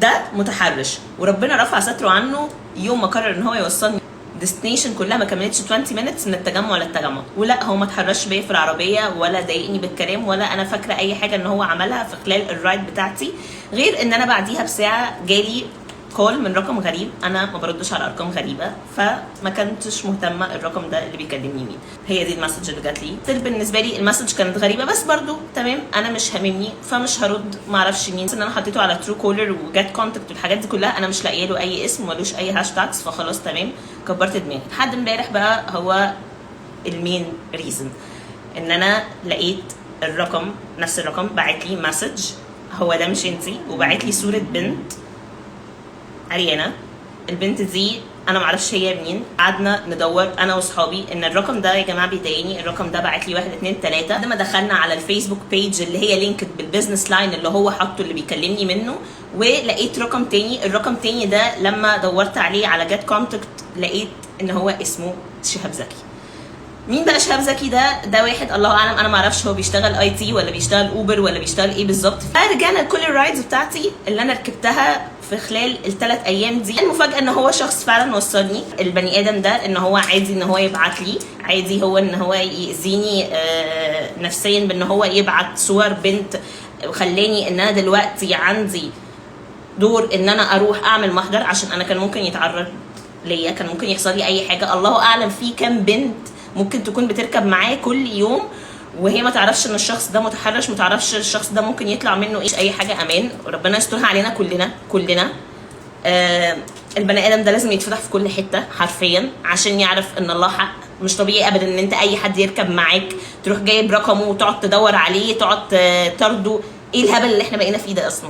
ده متحرش وربنا رفع ستره عنه يوم ما قرر ان هو يوصلني ديستنيشن كلها ما كملتش 20 minutes من التجمع للتجمع. ولا هو ما اتحرش بيا في العربيه ولا ضايقني بالكلام ولا انا فاكره اي حاجه ان هو عملها في خلال الرايد بتاعتي، غير ان انا بعديها بساعه جالي كول من رقم غريب. انا ما بردش على ارقام غريبه فما كنتش مهتمه الرقم ده اللي بيكلمني مين. هي دي المسج اللي جات لي. بالنسبه لي المسج كانت غريبه بس برضو تمام، انا مش هاممني فمش هرد. ما اعرفش مين، ان انا حطيته على ترو كولر وجات كونتاكت والحاجات دي كلها، انا مش لاقيه له اي اسم ملوش اي هاشتاجز، فخلاص تمام كبرت دماغي. لحد امبارح بقى هو المين ريزن ان انا لقيت الرقم، نفس الرقم بعت لي مسج هو ده مش انتي، وبعت لي صوره بنت اريانا. البنت دي انا معرفش هي مين. قعدنا ندور انا واصحابي ان الرقم ده يا جماعه بيضايقني، الرقم ده بعت لي 1 2 3. لما دخلنا على الفيسبوك بيج اللي هي لينكد بالبزنس لاين اللي هو حاطه اللي بيكلمني منه، ولقيت رقم تاني. الرقم تاني ده لما دورت عليه على جات كونتاكت لقيت ان هو اسمه شهاب زكي. مين بقى شهاب زكي ده واحد الله اعلم، انا ما اعرفش هو بيشتغل اي تي ولا بيشتغل اوبر ولا بيشتغل ايه بالظبط. فرجعنا لكل الرايدز بتاعتي اللي انا ركبتها في خلال ال3 ايام دي. المفاجاه ان هو شخص فعلا وصلني. البني ادم ده ان هو عادي ان هو يبعت لي، عادي هو ان هو يأذيني نفسيا بان هو يبعت صور بنت، وخلاني ان انا دلوقتي عندي دور ان انا اروح اعمل محضر عشان انا كان ممكن يتعرض ليا، كان ممكن يحصل لي اي حاجه. الله اعلم في كام بنت ممكن تكون بتركب معاه كل يوم وهي ما تعرفش ان الشخص ده متحرش، ما تعرفش الشخص ده ممكن يطلع منه اي حاجه. امان ربنا يسترها علينا كلنا. البني ادم ده لازم يتفتح في كل حته حرفيا عشان يعرف ان الله حق. مش طبيعي ابدا ان انت اي حد يركب معاك تروح جايب رقمه وتقعد تدور عليه، تقعد ترده. ايه الهبل اللي احنا بقينا فيه ده اصلا؟